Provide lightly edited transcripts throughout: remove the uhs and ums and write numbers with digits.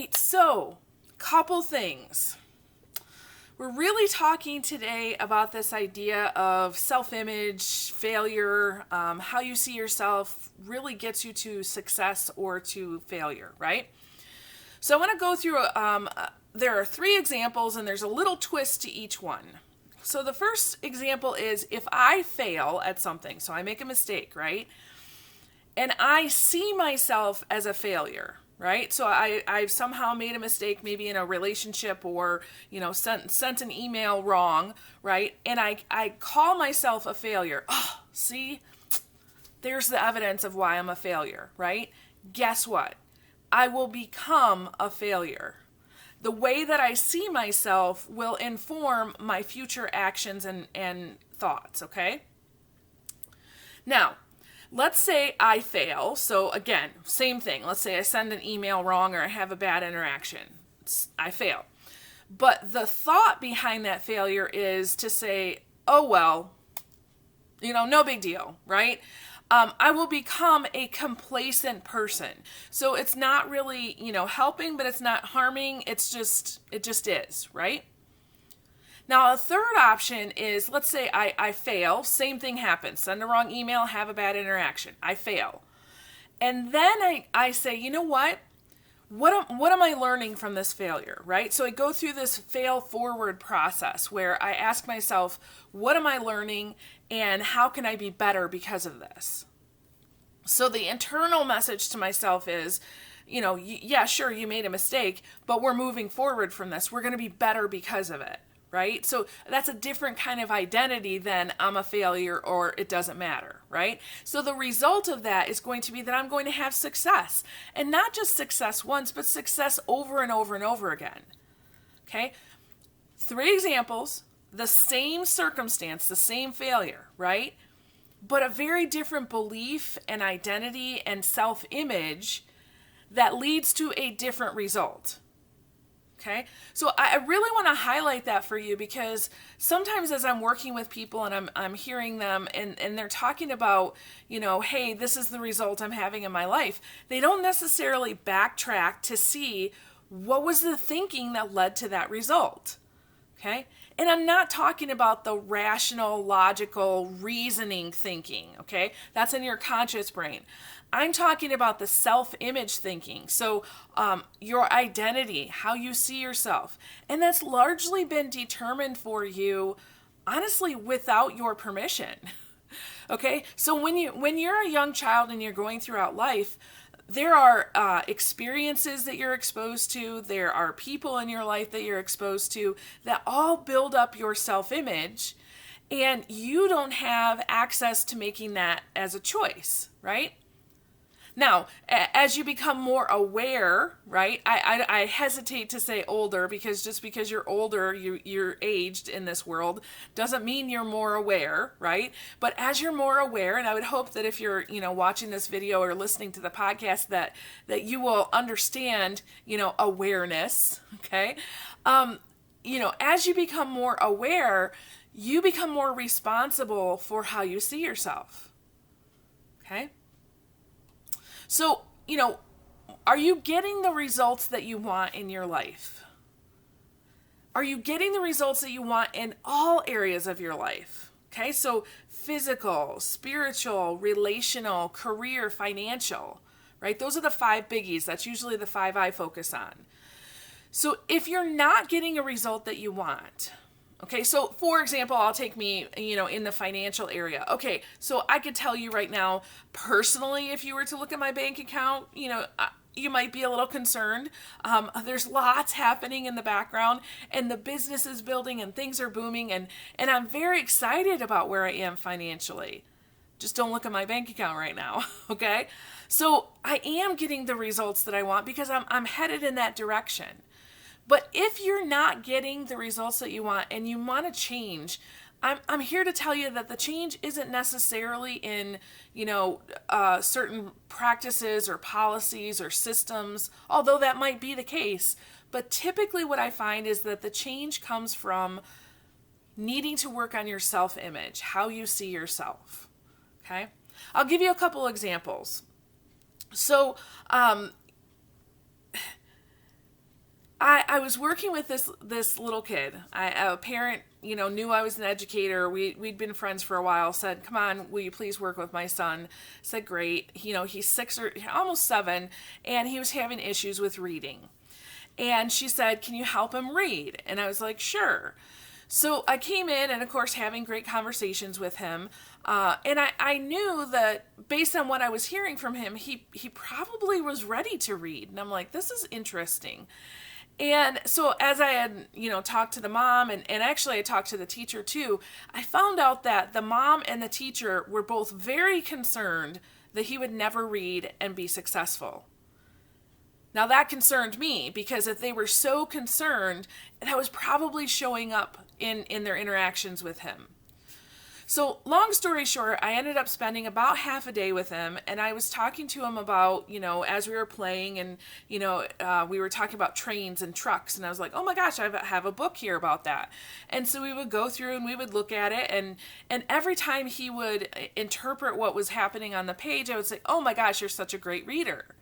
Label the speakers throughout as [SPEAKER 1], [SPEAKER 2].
[SPEAKER 1] right, so couple things. We're really talking today about this idea of self-image, failure, how you see yourself really gets you to success or to failure, right? So I want to go through, there are 3 examples and there's a little twist to each one. So the first example is if I fail at something, so I make a mistake, right? And I see myself as a failure, right? So I've somehow made a mistake, maybe in a relationship or, sent an email wrong, right? And I call myself a failure. Oh, see, there's the evidence of why I'm a failure, right? Guess what? I will become a failure. The way that I see myself will inform my future actions and thoughts, okay? Now, let's say I fail. So again, same thing. Let's say I send an email wrong or I have a bad interaction. I fail. But the thought behind that failure is to say, oh, well, no big deal, right? I will become a complacent person. So it's not really, helping, but it's not harming. It just is, right? Now, a third option is, let's say I fail. Same thing happens. Send a wrong email, have a bad interaction. I fail. And then I say, you know what? What am I learning from this failure, right? So I go through this fail forward process where I ask myself, what am I learning and how can I be better because of this? So the internal message to myself is, yeah, sure, you made a mistake, but we're moving forward from this. We're going to be better because of it, right? So that's a different kind of identity than I'm a failure or it doesn't matter, right? So the result of that is going to be that I'm going to have success, and not just success once, but success over and over and over again. Okay? 3 examples, the same circumstance, the same failure, right? But a very different belief and identity and self-image that leads to a different result. Okay, so I really want to highlight that for you because sometimes as I'm working with people and I'm hearing them and they're talking about, hey, this is the result I'm having in my life, they don't necessarily backtrack to see what was the thinking that led to that result. Okay, and I'm not talking about the rational, logical, reasoning thinking, okay? That's in your conscious brain. I'm talking about the self-image thinking. So your identity, how you see yourself. And that's largely been determined for you, honestly, without your permission. Okay? So when you're a young child and you're going throughout life, there are experiences that you're exposed to. There are people in your life that you're exposed to that all build up your self-image. And you don't have access to making that as a choice, right? Now, as you become more aware, right, I hesitate to say older because just because you're older, you're aged in this world, doesn't mean you're more aware, right? But as you're more aware, and I would hope that if you're, watching this video or listening to the podcast that you will understand, awareness, okay? As you become more aware, you become more responsible for how you see yourself, okay? So, are you getting the results that you want in your life? Are you getting the results that you want in all areas of your life? Okay, so physical, spiritual, relational, career, financial, right? Those are the 5 biggies. That's usually the 5 I focus on. So if you're not getting a result that you want, okay, so for example, I'll take me, in the financial area. Okay, so I could tell you right now, personally, if you were to look at my bank account, you might be a little concerned. There's lots happening in the background and the business is building and things are booming and I'm very excited about where I am financially. Just don't look at my bank account right now, okay? So I am getting the results that I want because I'm headed in that direction. But if you're not getting the results that you want and you want to change, I'm here to tell you that the change isn't necessarily in, certain practices or policies or systems, although that might be the case. But typically what I find is that the change comes from needing to work on your self-image, how you see yourself. Okay? I'll give you a couple examples. So, I was working with this little kid. A parent, knew I was an educator. We'd been friends for a while. Said, "Come on, will you please work with my son?" Said, "Great." He's 6 or almost 7, and he was having issues with reading. And she said, "Can you help him read?" And I was like, "Sure." So I came in and, of course, having great conversations with him. And I knew that based on what I was hearing from him, he probably was ready to read. And I'm like, this is interesting. And so as I had, talked to the mom and actually I talked to the teacher too, I found out that the mom and the teacher were both very concerned that he would never read and be successful. Now that concerned me because if they were so concerned, that was probably showing up in their interactions with him. So long story short, I ended up spending about half a day with him, and I was talking to him about, as we were playing, and, we were talking about trains and trucks, and I was like, oh my gosh, I have a book here about that. And so we would go through and we would look at it, and every time he would interpret what was happening on the page, I would say, oh my gosh, you're such a great reader.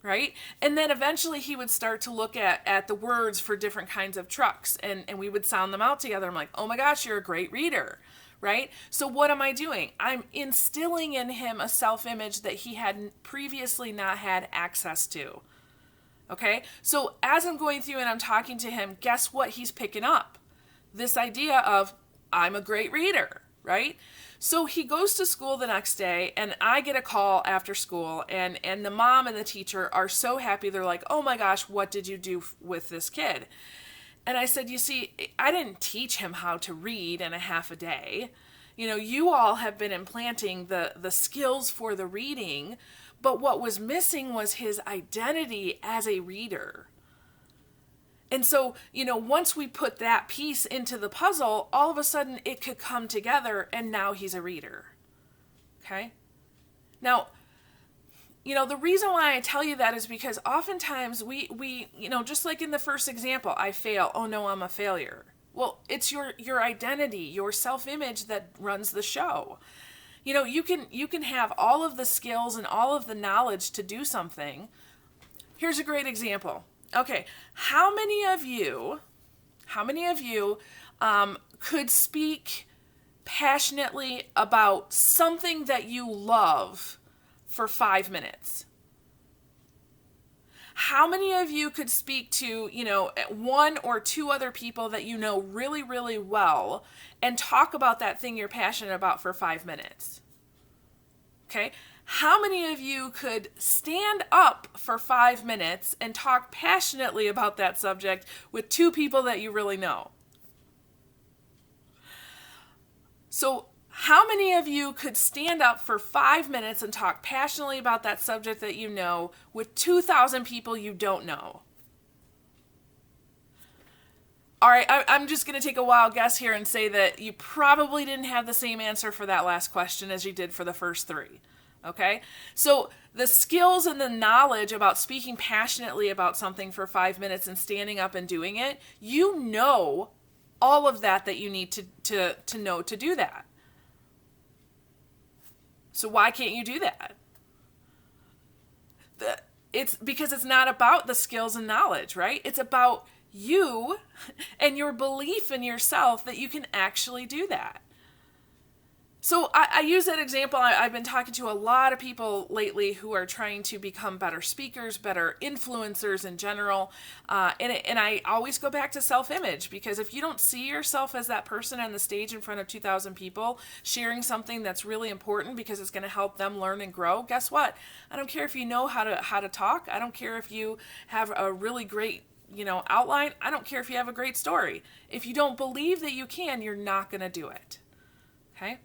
[SPEAKER 1] Right? And then eventually he would start to look at the words for different kinds of trucks, and we would sound them out together. I'm like, oh my gosh, you're a great reader. Right? So what am I doing? I'm instilling in him a self-image that he had previously not had access to. Okay? So as I'm going through and I'm talking to him, guess what he's picking up? This idea of, I'm a great reader, right? So he goes to school the next day, and I get a call after school, and the mom and the teacher are so happy. They're like, oh my gosh, what did you do with this kid? And I said, you see, I didn't teach him how to read in a half a day. You all have been implanting the skills for the reading, but what was missing was his identity as a reader. And so, once we put that piece into the puzzle, all of a sudden it could come together, and now he's a reader. Okay? Now, the reason why I tell you that is because oftentimes we just like in the first example, I fail. Oh no, I'm a failure. Well, it's your identity, your self-image that runs the show. You can have all of the skills and all of the knowledge to do something. Here's a great example. Okay, how many of you could speak passionately about something that you love for 5 minutes? How many of you could speak to, one or two other people that you know really, really well and talk about that thing you're passionate about for 5 minutes? Okay? How many of you could stand up for 5 minutes and talk passionately about that subject with 2 people that you really know? So, how many of you could stand up for 5 minutes and talk passionately about that subject that you know with 2,000 people you don't know? All right, I'm just going to take a wild guess here and say that you probably didn't have the same answer for that last question as you did for the first 3. Okay, so the skills and the knowledge about speaking passionately about something for 5 minutes and standing up and doing it, all of that you need to know to do that. So why can't you do that? It's because it's not about the skills and knowledge, right? It's about you and your belief in yourself that you can actually do that. So I use that example. I've been talking to a lot of people lately who are trying to become better speakers, better influencers in general. And I always go back to self-image, because if you don't see yourself as that person on the stage in front of 2,000 people sharing something that's really important because it's going to help them learn and grow, guess what? I don't care if you know how to talk. I don't care if you have a really great outline. I don't care if you have a great story. If you don't believe that you can, you're not going to do it. Okay?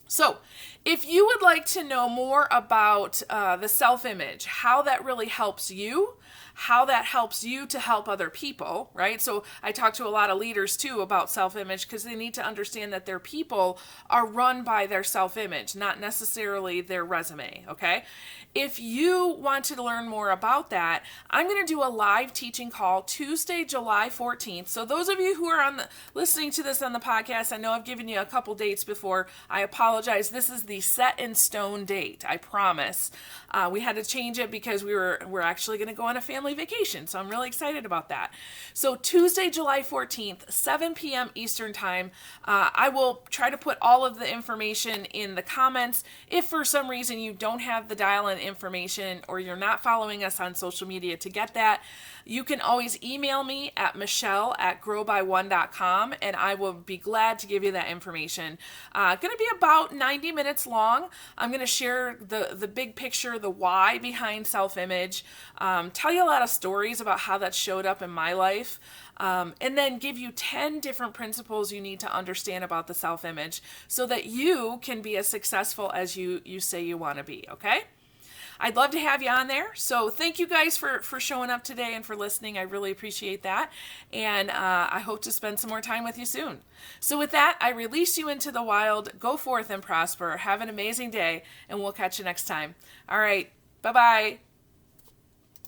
[SPEAKER 1] So, if you would like to know more about the self-image, how that really helps you, how that helps you to help other people, right? So I talk to a lot of leaders too about self-image, because they need to understand that their people are run by their self-image, not necessarily their resume, okay? If you want to learn more about that, I'm going to do a live teaching call Tuesday, July 14th. So those of you who are listening to this on the podcast, I know I've given you a couple dates before. I apologize apologize. This is the set in stone date, I promise. We had to change it because we're actually going to go on a family vacation, so I'm really excited about that. So Tuesday, July 14th, 7 p.m. Eastern Time. I will try to put all of the information in the comments. If for some reason you don't have the dial-in information or you're not following us on social media to get that, you can always email me at michelle@growby1.com, and I will be glad to give you that information. Going to be about 90 minutes long. I'm going to share the big picture, the why behind self-image, tell you a lot of stories about how that showed up in my life, and then give you 10 different principles you need to understand about the self-image so that you can be as successful as you say you want to be, okay? I'd love to have you on there. So thank you guys for showing up today and for listening. I really appreciate that. And I hope to spend some more time with you soon. So with that, I release you into the wild. Go forth and prosper. Have an amazing day, and we'll catch you next time. All right. Bye-bye.